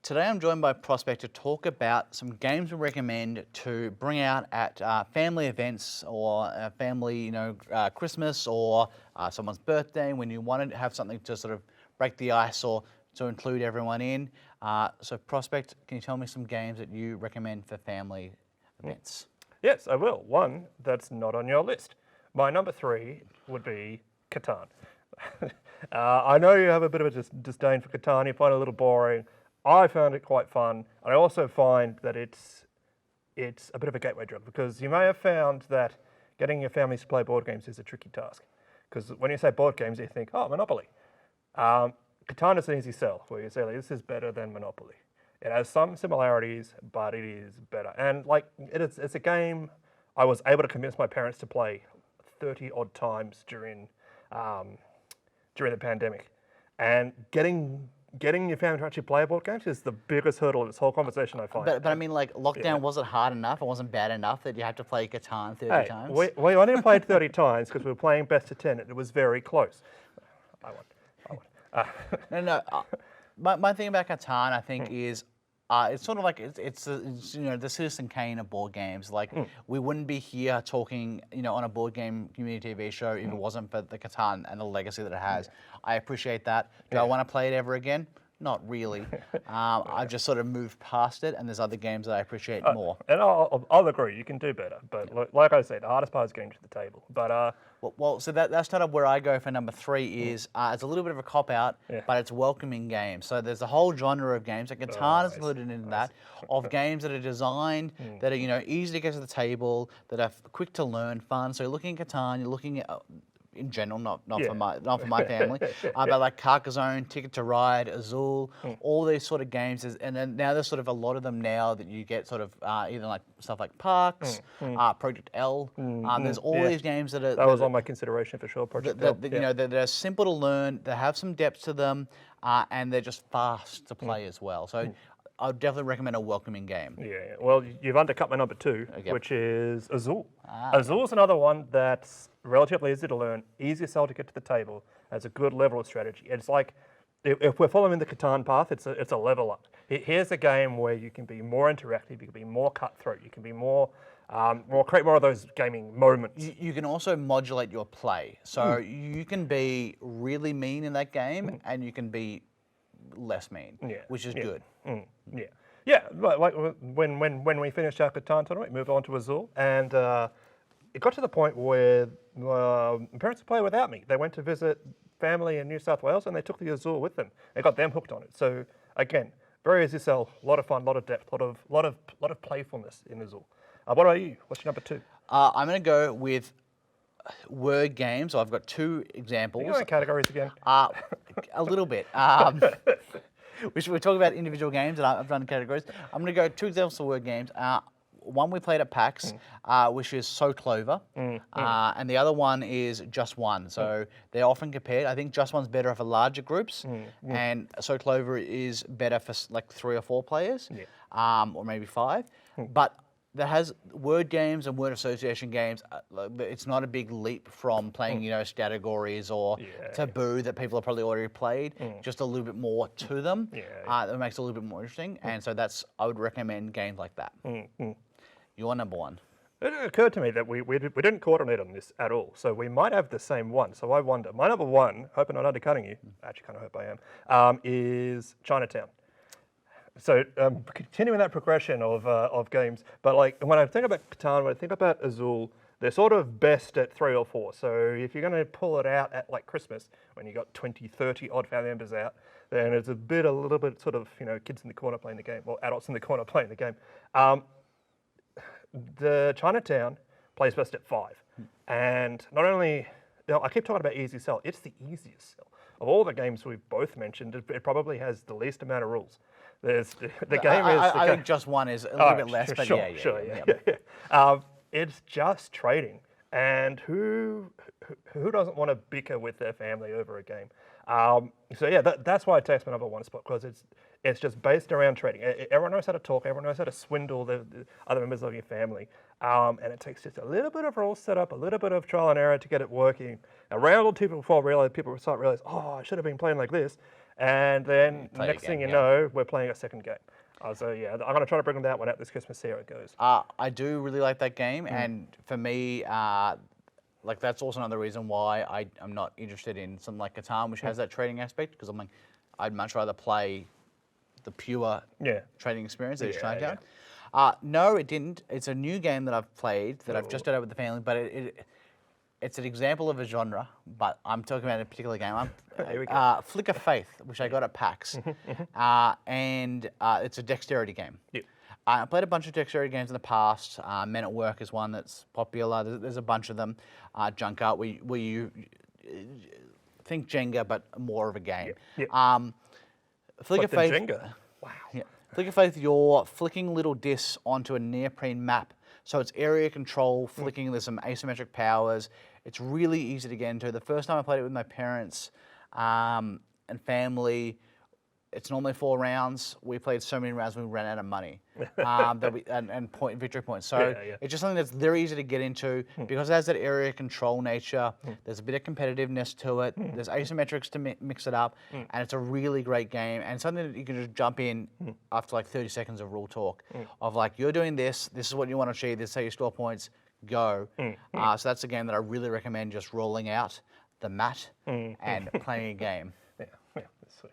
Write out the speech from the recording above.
Today I'm joined by Prospect to talk about some games we recommend to bring out at family events or family, Christmas or someone's birthday when you want to have something to sort of break the ice or to include everyone in. So Prospect, can you tell me some games that you recommend for family events? Yes, I will. One that's not on your list. My number three would be Catan. I know you have a bit of a disdain for Catan. You find it a little boring. I found it quite fun. I also find that it's a bit of a gateway drug because you may have found that getting your families to play board games is a tricky task. Because when you say board games, you think, oh, Monopoly. Catan is an easy sell where you say, like, this is better than Monopoly. It has some similarities, but it is better. And it's a game I was able to convince my parents to play 30 odd times during the pandemic. And getting your family to actually play board games is the biggest hurdle of this whole conversation, I find. But I mean, like, lockdown wasn't hard enough. It wasn't bad enough that you had to play Catan 30 times. We only played 30 times because we were playing best of 10 and it was very close. I won. No. My thing about Catan, I think, is it's sort of like it's the Citizen Kane of board games. Like we wouldn't be here talking, on a board game community TV show if it wasn't for the Catan and the legacy that it has. I appreciate that. Do I want to play it ever again? Not really. I've just sort of moved past it, and there's other games that I appreciate more. And I'll agree, you can do better. But like I said, the hardest part is getting to the table. But so that's kind of where I go for number three is it's a little bit of a cop-out, but it's welcoming games. So there's a whole genre of games, like Catan is included in that, of games that are designed, that are, easy to get to the table, that are quick to learn, fun. So you're looking at Catan, you're looking at... in general, not for my family, but like Carcassonne, Ticket to Ride, Azul, all these sort of games, and then now there's sort of a lot of them now that you get sort of either like stuff like Parks, Project L. There's all these games that are that was on my consideration for sure. Project L. They're simple to learn, they have some depth to them, and they're just fast to play as well. So I would definitely recommend a welcoming game. Yeah. Well, you've undercut my number two, which is Azul. Azul is another one that's relatively easy to learn, easy to sell to get to the table, has a good level of strategy. It's like, if we're following the Catan path, it's a level up. Here's a game where you can be more interactive, you can be more cutthroat, you can be more create more of those gaming moments. You can also modulate your play. So you can be really mean in that game, and you can be less mean, which is good. Yeah. Like when we finished our Catan tournament, we moved on to Azul, and it got to the point where parents would play without me. They went to visit family in New South Wales, and they took the Azul with them. It got them hooked on it. So again, very easy sell, a lot of fun, a lot of depth, a lot of playfulness in Azul. What about you? What's your number two? I'm going to go with word games. So I've got two examples. Are you going categories again? A little bit. We should talk about individual games, and I've done categories. I'm going to go two examples of word games. One we played at PAX, which is So Clover, and the other one is Just One. So they're often compared. I think Just One's better for larger groups, and So Clover is better for like 3 or 4 players, or maybe 5. But that has word games and word association games. It's not a big leap from playing, categories or Taboo that people have probably already played. Just a little bit more to them. That makes it a little bit more interesting. And so I would recommend games like that. You're number one. It occurred to me that we didn't coordinate on this at all, so we might have the same one. So I wonder. My number one, hope I'm not undercutting you, actually kind of hope I am, is Chinatown. So continuing that progression of games, but like when I think about Catan, when I think about Azul, they're sort of best at 3 or 4. So if you're going to pull it out at like Christmas, when you got 20, 30 odd family members out, then it's a little bit sort of, kids in the corner playing the game, or adults in the corner playing the game. The Chinatown plays best at 5. And not only, I keep talking about easy sell, it's the easiest sell. Of all the games we've both mentioned, it probably has the least amount of rules. I think Just One is a little bit less, but yeah. It's just trading, and who doesn't want to bicker with their family over a game? So yeah, that's why it takes my number one spot, because it's just based around trading. Everyone knows how to talk. Everyone knows how to swindle the other members of your family, and it takes just a little bit of rule setup, a little bit of trial and error to get it working. Around two people before people start realize, oh, I should have been playing like this. And then Play next again, thing you yeah. know, we're playing a second game. So yeah, I'm going to try to bring that one out this Christmas, see how it goes. I do really like that game, and for me, like that's also another reason why I'm not interested in something like Catan, which has that trading aspect, because I'm like, I'd much rather play the pure Yeah. trading experience that is Yeah, Chinatown. No, it didn't. It's a new game that I've played that I've just done out with the family, but it's an example of a genre. But I'm talking about a particular game. Here we go. Flick of Faith, which I got at PAX, and it's a dexterity game. Yep. I played a bunch of dexterity games in the past. Men at Work is one that's popular. There's a bunch of them. Junkyard, where you think Jenga, but more of a game. Yep. Flick Like of the Faith. Jenga. Wow. Yeah. Flick of Faith, you're flicking little discs onto a neoprene map. So it's area control, flicking, there's some asymmetric powers. It's really easy to get into. The first time I played it with my parents and family, it's normally 4 rounds. We played so many rounds we ran out of money and victory points. So Yeah. it's just something that's very easy to get into because it has that area control nature. There's a bit of competitiveness to it. There's asymmetrics to mix it up, and it's a really great game and something that you can just jump in after like 30 seconds of rule talk of like, you're doing this. This is what you want to achieve. This is how you score points. Go. So that's a game that I really recommend just rolling out the mat and playing a game. Yeah, that's sweet.